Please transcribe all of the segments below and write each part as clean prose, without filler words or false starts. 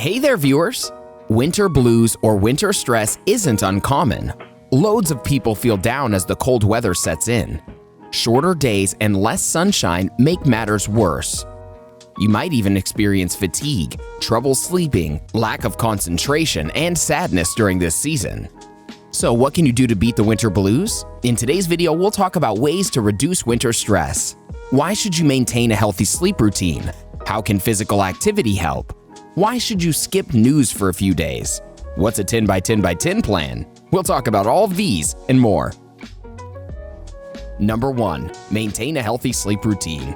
Hey there, viewers! Winter blues or winter stress isn't uncommon. Loads of people feel down as the cold weather sets in. Shorter days and less sunshine make matters worse. You might even experience fatigue, trouble sleeping, lack of concentration, and sadness during this season. So what can you do to beat the winter blues? In today's video, we'll talk about ways to reduce winter stress. Why should you maintain a healthy sleep routine? How can physical activity help? Why should you skip news for a few days? What's a 10 by 10 by 10 plan? We'll talk about all of these and more. Number 1. Maintain a healthy sleep routine.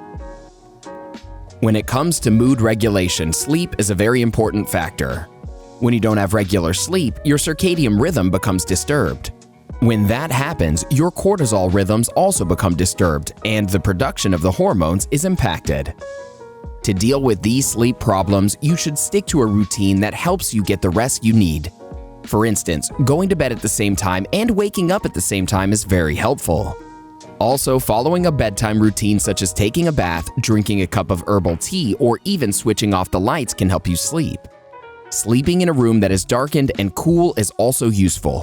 When it comes to mood regulation, sleep is a very important factor. When you don't have regular sleep, your circadian rhythm becomes disturbed. When that happens, your cortisol rhythms also become disturbed, and the production of the hormones is impacted. To deal with these sleep problems, you should stick to a routine that helps you get the rest you need. For instance, going to bed at the same time and waking up at the same time is very helpful. Also, following a bedtime routine such as taking a bath, drinking a cup of herbal tea, or even switching off the lights can help you sleep. Sleeping in a room that is darkened and cool is also useful.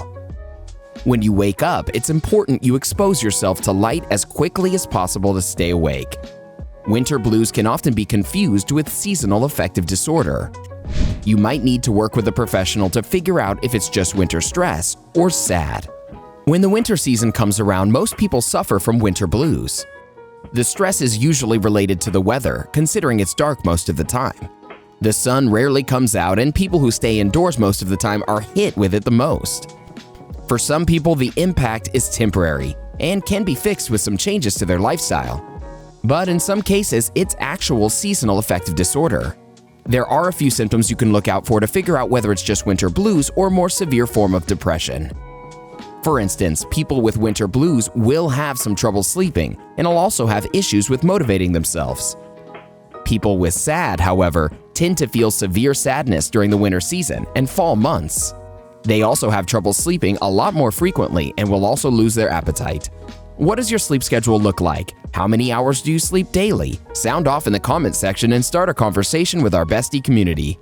When you wake up, it's important you expose yourself to light as quickly as possible to stay awake. Winter blues can often be confused with seasonal affective disorder. You might need to work with a professional to figure out if it's just winter stress or SAD. When the winter season comes around, most people suffer from winter blues. The stress is usually related to the weather, considering it's dark most of the time. The sun rarely comes out, and people who stay indoors most of the time are hit with it the most. For some people, the impact is temporary and can be fixed with some changes to their lifestyle. But in some cases, it's actual seasonal affective disorder. There are a few symptoms you can look out for to figure out whether it's just winter blues or a more severe form of depression. For instance, people with winter blues will have some trouble sleeping and will also have issues with motivating themselves. People with SAD, however, tend to feel severe sadness during the winter season and fall months. They also have trouble sleeping a lot more frequently and will also lose their appetite. What does your sleep schedule look like? How many hours do you sleep daily? Sound off in the comments section and start a conversation with our Bestie community.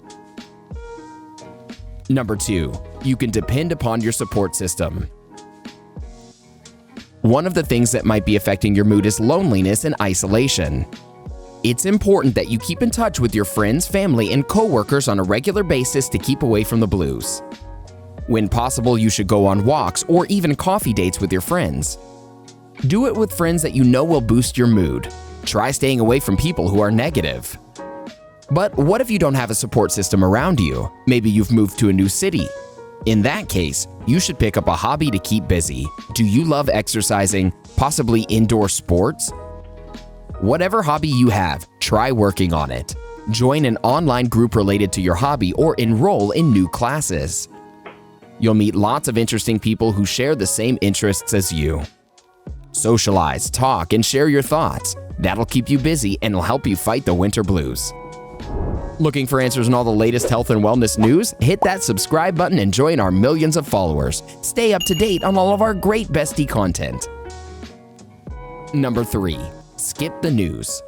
Number 2. You can depend upon your support system. One of the things that might be affecting your mood is loneliness and isolation. It's important that you keep in touch with your friends, family, and coworkers on a regular basis to keep away from the blues. When possible, you should go on walks or even coffee dates with your friends. Do it with friends that you know will boost your mood. Try staying away from people who are negative. But what if you don't have a support system around you? Maybe you've moved to a new city. In that case, you should pick up a hobby to keep busy. Do you love exercising, possibly indoor sports? Whatever hobby you have, try working on it. Join an online group related to your hobby or enroll in new classes. You'll meet lots of interesting people who share the same interests as you. Socialize, talk, and share your thoughts. That'll keep you busy and will help you fight the winter blues. Looking for answers on all the latest health and wellness news? Hit that subscribe button and join our millions of followers. Stay up to date on all of our great Bestie content. Number 3. Skip the news.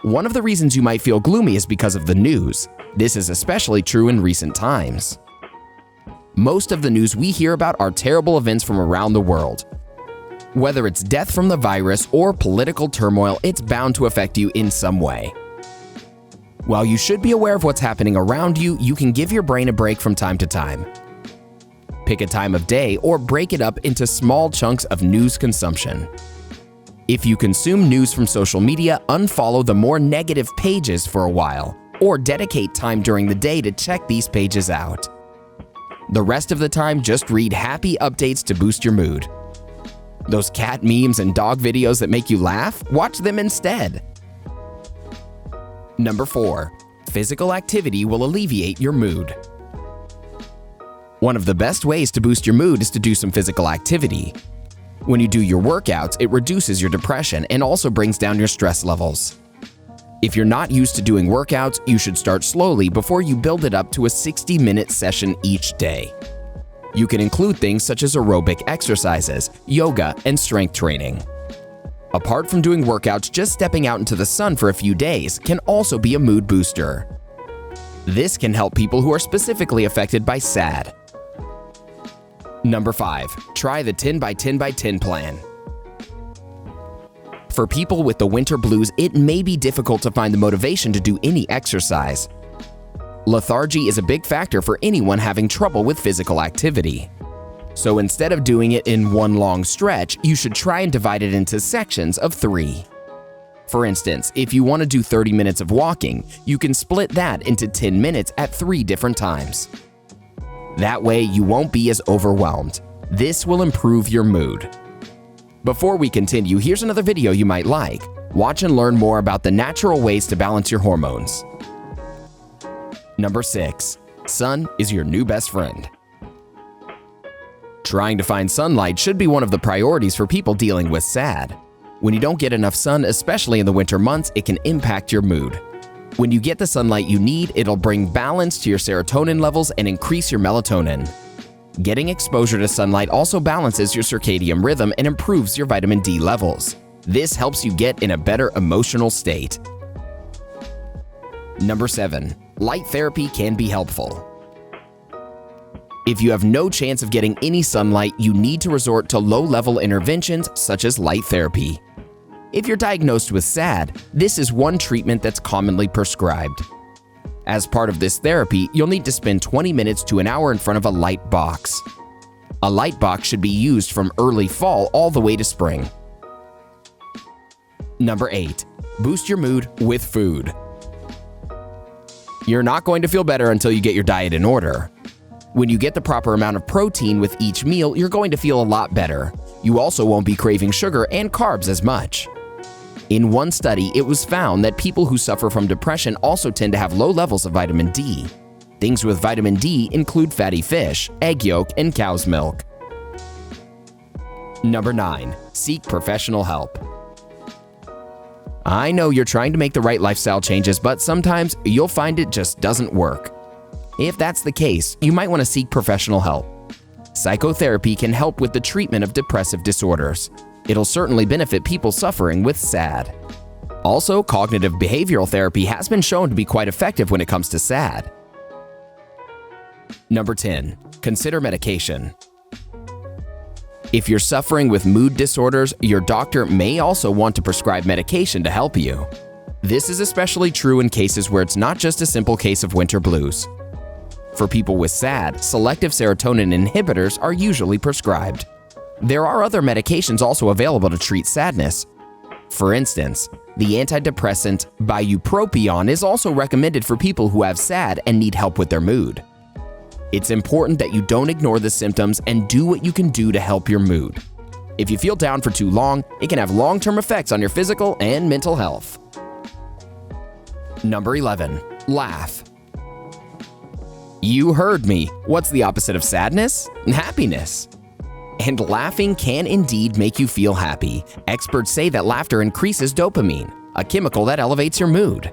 One of the reasons you might feel gloomy is because of the news. This is especially true in recent times. Most of the news we hear about are terrible events from around the world. Whether it's death from the virus or political turmoil, it's bound to affect you in some way. While you should be aware of what's happening around you, you can give your brain a break from time to time. Pick a time of day or break it up into small chunks of news consumption. If you consume news from social media, unfollow the more negative pages for a while, or dedicate time during the day to check these pages out. The rest of the time, just read happy updates to boost your mood. Those cat memes and dog videos that make you laugh? Watch them instead. Number 4. Physical activity will alleviate your mood. One of the best ways to boost your mood is to do some physical activity. When you do your workouts, it reduces your depression and also brings down your stress levels. If you're not used to doing workouts, you should start slowly before you build it up to a 60-minute session each day. You can include things such as aerobic exercises, yoga, and strength training. Apart from doing workouts, just stepping out into the sun for a few days can also be a mood booster. This can help people who are specifically affected by SAD. Number 5. Try the 10 by 10 by 10 plan. For people with the winter blues, it may be difficult to find the motivation to do any exercise. Lethargy is a big factor for anyone having trouble with physical activity. So instead of doing it in one long stretch, you should try and divide it into sections of 3. For instance, if you want to do 30 minutes of walking, you can split that into 10 minutes at 3 different times. That way, you won't be as overwhelmed. This will improve your mood. Before we continue, here's another video you might like. Watch and learn more about the natural ways to balance your hormones. Number 6. Sun is your new best friend. Trying to find sunlight should be one of the priorities for people dealing with SAD. When you don't get enough sun, especially in the winter months, it can impact your mood. When you get the sunlight you need, it'll bring balance to your serotonin levels and increase your melatonin. Getting exposure to sunlight also balances your circadian rhythm and improves your vitamin D levels. This helps you get in a better emotional state. Number 7. Light therapy can be helpful. If you have no chance of getting any sunlight, you need to resort to low-level interventions such as light therapy. If you're diagnosed with SAD, this is one treatment that's commonly prescribed. As part of this therapy, you'll need to spend 20 minutes to an hour in front of a light box. A light box should be used from early fall all the way to spring. Number 8. Boost your mood with food. You're not going to feel better until you get your diet in order. When you get the proper amount of protein with each meal, you're going to feel a lot better. You also won't be craving sugar and carbs as much. In one study, it was found that people who suffer from depression also tend to have low levels of vitamin D. Things with vitamin D include fatty fish, egg yolk, and cow's milk. Number 9. Seek professional help. I know you're trying to make the right lifestyle changes, but sometimes you'll find it just doesn't work. If that's the case, you might want to seek professional help. Psychotherapy can help with the treatment of depressive disorders. It'll certainly benefit people suffering with SAD. Also, cognitive behavioral therapy has been shown to be quite effective when it comes to SAD. Number 10. Consider medication. If you're suffering with mood disorders, your doctor may also want to prescribe medication to help you. This is especially true in cases where it's not just a simple case of winter blues. For people with SAD, selective serotonin inhibitors are usually prescribed. There are other medications also available to treat sadness. For instance, the antidepressant bupropion is also recommended for people who have SAD and need help with their mood. It's important that you don't ignore the symptoms and do what you can do to help your mood. If you feel down for too long, it can have long-term effects on your physical and mental health. Number 11. Laugh. You heard me. What's the opposite of sadness? Happiness. And laughing can indeed make you feel happy. Experts say that laughter increases dopamine, a chemical that elevates your mood.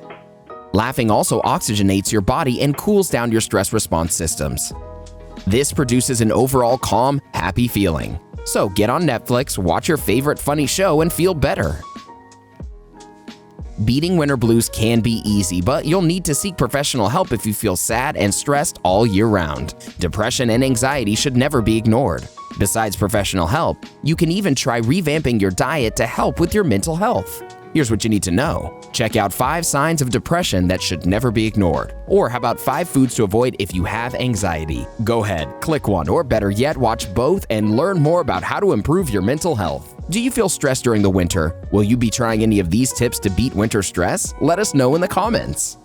Laughing also oxygenates your body and cools down your stress response systems. This produces an overall calm, happy feeling. So get on Netflix, watch your favorite funny show, and feel better. Beating winter blues can be easy, but you'll need to seek professional help if you feel sad and stressed all year round. Depression and anxiety should never be ignored. Besides professional help, you can even try revamping your diet to help with your mental health. Here's what you need to know. Check out 5 signs of depression that should never be ignored. Or how about 5 foods to avoid if you have anxiety? Go ahead, click one, or better yet, watch both and learn more about how to improve your mental health. Do you feel stressed during the winter? Will you be trying any of these tips to beat winter stress? Let us know in the comments.